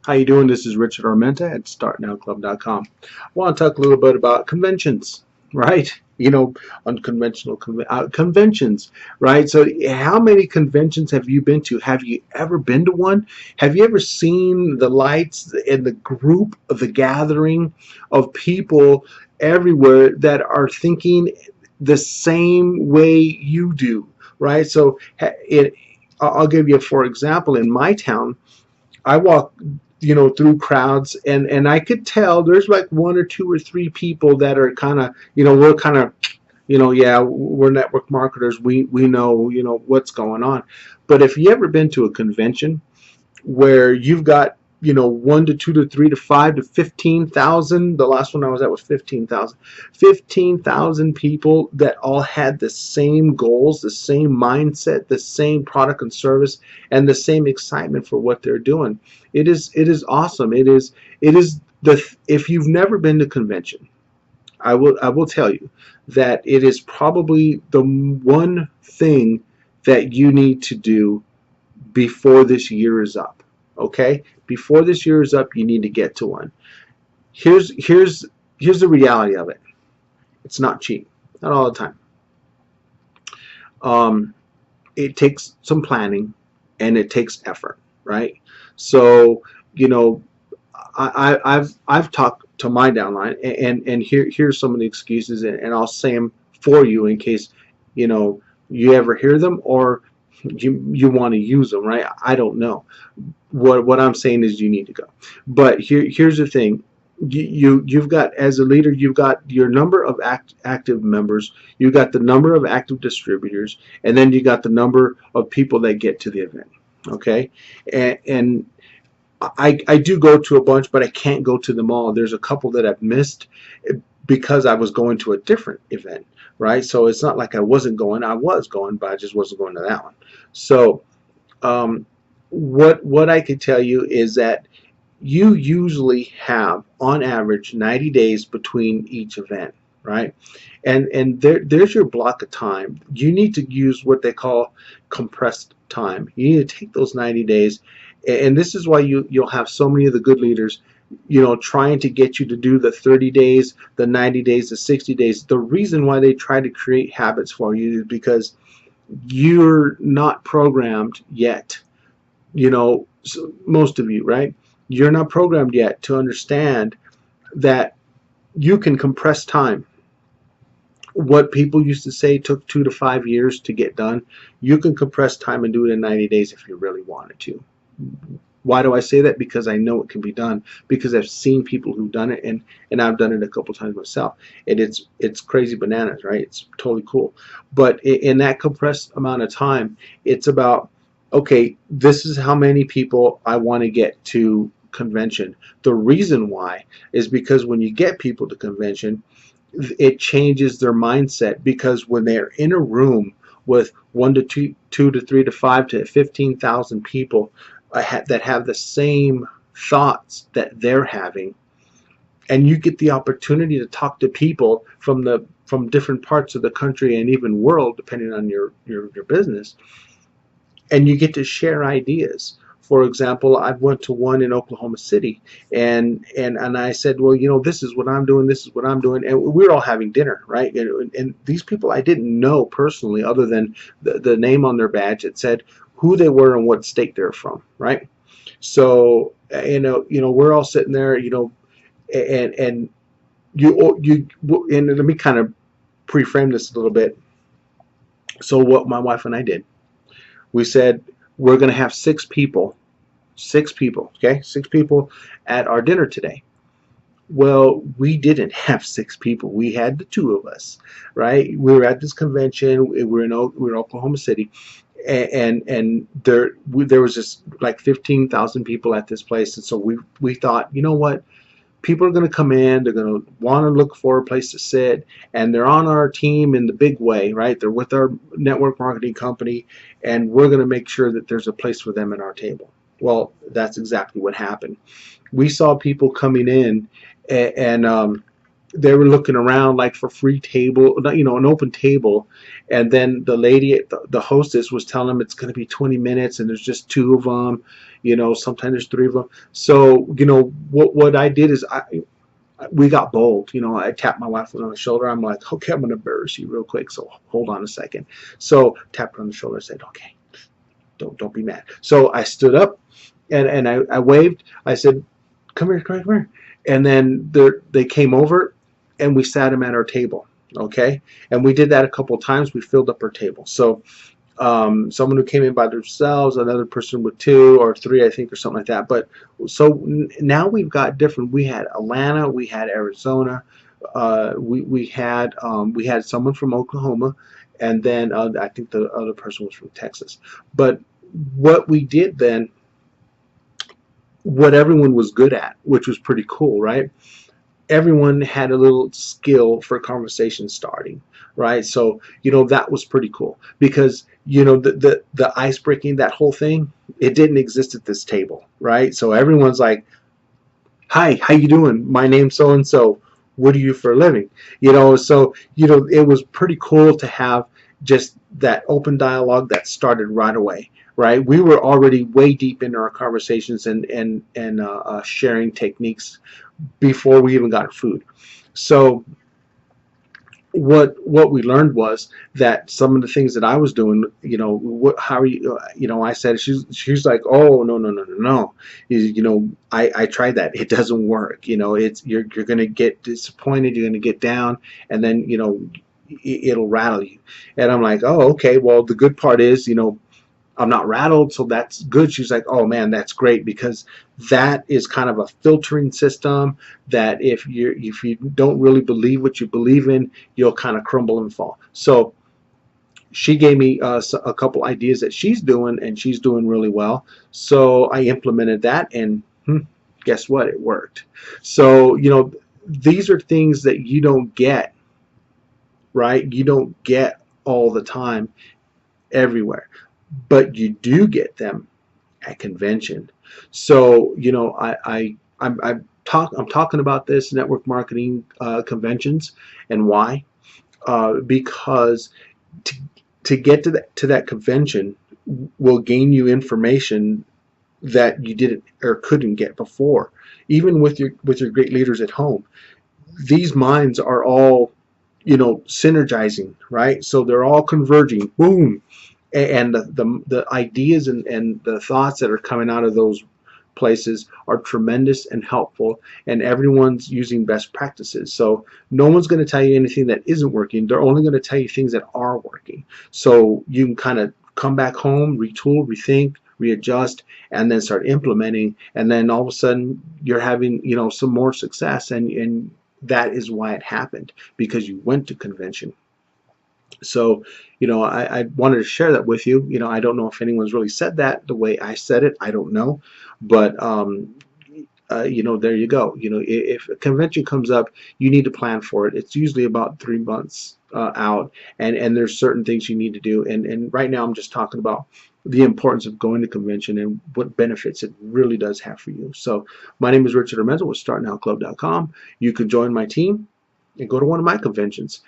How you doing? This is Richard Armenta at StartNowClub.com. I want to talk a little bit about conventions, right? Unconventional conventions, right? So how many conventions have you been to? Have you ever been to one? Have you ever seen the lights and the group of the gathering of people everywhere that are thinking the same way you do, right? So I'll give you, for example, in my town, I walk, through crowds, and I could tell there's like one or two or three people that are kind of, we're kind of, yeah, we're network marketers. We know, what's going on. But if you ever been to a convention where you've got, one to two to three to five to 15,000. The last one I was at was 15,000. 15,000 people that all had the same goals, the same mindset, the same product and service, and the same excitement for what they're doing. It is awesome. It is the if you've never been to convention, I will tell you that it is probably the one thing that you need to do before this year is up. Okay, before this year is up, you need to get to one. Here's the reality of it. It's not cheap, not all the time. It takes some planning and it takes effort, right? So I've talked to my downline, and here's some of the excuses, and I'll say them for you in case you ever hear them, or you want to use them, right? I don't know. What I'm saying is you need to go. But here's the thing. You've got, as a leader, you've got your number of active members, you've got the number of active distributors, and then you got the number of people that get to the event. Okay, and I do go to a bunch, but I can't go to them all. There's a couple that I've missed because I was going to a different event, right? So it's not like I wasn't going. I was going, but I just wasn't going to that one. So what I could tell you is that you usually have, on average, 90 days between each event, right? And there's your block of time. You need to use what they call compressed time. You need to take those 90 days, and this is why you'll have so many of the good leaders, trying to get you to do the 30 days, the 90 days, the 60 days. The reason why they try to create habits for you is because you're not programmed yet. So most of you, right? You're not programmed yet to understand that you can compress time. What people used to say took 2 to 5 years to get done, you can compress time and do it in 90 days if you really wanted to. Why do I say that? Because I know it can be done, because I've seen people who've done it, and I've done it a couple times myself, and it's crazy bananas, right? It's totally cool. But in that compressed amount of time, it's about, okay, this is how many people I want to get to convention. The reason why is because when you get people to convention, it changes their mindset, because when they're in a room with 1 to 2 to 3 to 5 to 15,000 people that have the same thoughts that they're having, and you get the opportunity to talk to people from different parts of the country and even world, depending on your business, and you get to share ideas. For example, I went to one in Oklahoma City, and I said, well, this is what I'm doing, this is what I'm doing, and we were all having dinner, right? And these people I didn't know personally, other than the name on their badge that said who they were and what state they're from, right? So we're all sitting there, and let me kind of pre-frame this a little bit. So what my wife and I did, we said, we're going to have six people, okay? 6 people at our dinner today. Well, we didn't have 6 people. We had the 2 of us, right? We were at this convention. We were in Oklahoma City, and there was just like 15,000 people at this place. And so we thought, you know what? People are going to come in, they're going to want to look for a place to sit, and they're on our team in the big way, right? They're with our network marketing company, and we're going to make sure that there's a place for them at our table. Well, that's exactly what happened. We saw people coming in, and they were looking around like for free table, an open table, and then the lady, the hostess, was telling them it's going to be 20 minutes, and there's just two of them. Sometimes there's three of them. So what I did is we got bold. I tapped my wife on the shoulder. I'm like, okay, I'm going to embarrass you real quick. So hold on a second. So tapped her on the shoulder. I said, okay, don't be mad. So I stood up and I waved. I said, come here, come here, come here. And then they came over and we sat them at our table. Okay. And we did that a couple of times. We filled up our table. So someone who came in by themselves, another person with 2 or 3, I think, or something like that. But so now we've got different. We had Atlanta, we had Arizona, we had someone from Oklahoma, and then I think the other person was from Texas. But what we did then, what everyone was good at, which was pretty cool, right? Everyone had a little skill for conversation starting, right? So that was pretty cool, because the ice breaking, that whole thing, it didn't exist at this table, right? So everyone's like, hi, how you doing? My name's so and so. What do you for a living? So it was pretty cool to have just that open dialogue that started right away, right? We were already way deep into our conversations and sharing techniques before we even got our food. So what we learned was that some of the things that I was doing, how are you, I said, she's like, oh, no. I tried that. It doesn't work. You're going to get disappointed. You're going to get down, and then, it'll rattle you. And I'm like, oh, okay. Well, the good part is, I'm not rattled, so that's good. She's like, oh man, that's great, because that is kind of a filtering system that if you don't really believe what you believe in, you'll kind of crumble and fall. So she gave me a couple ideas that she's doing, and she's doing really well. So I implemented that, and guess what? It worked. So these are things that you don't get, right? You don't get all the time everywhere, but you do get them at convention. So I'm talking about this network marketing conventions, and why? Because to get to that convention will gain you information that you didn't or couldn't get before. Even with your great leaders at home, these minds are all synergizing, right? So they're all converging. Boom. And the ideas and the thoughts that are coming out of those places are tremendous and helpful, and everyone's using best practices. So no one's going to tell you anything that isn't working. They're only going to tell you things that are working. So you can kind of come back home, retool, rethink, readjust, and then start implementing, and then all of a sudden you're having some more success, and that is why it happened, because you went to convention. So, I wanted to share that with you. I don't know if anyone's really said that the way I said it. I don't know. But, there you go. If a convention comes up, you need to plan for it. It's usually about 3 months out. And there's certain things you need to do. And right now I'm just talking about the importance of going to convention and what benefits it really does have for you. So my name is Richard Armenta with StartNowClub.com. You can join my team and go to one of my conventions.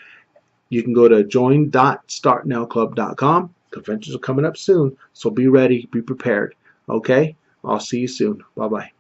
You can go to join.startnowclub.com. Conventions are coming up soon, so be ready, be prepared. Okay? I'll see you soon. Bye-bye.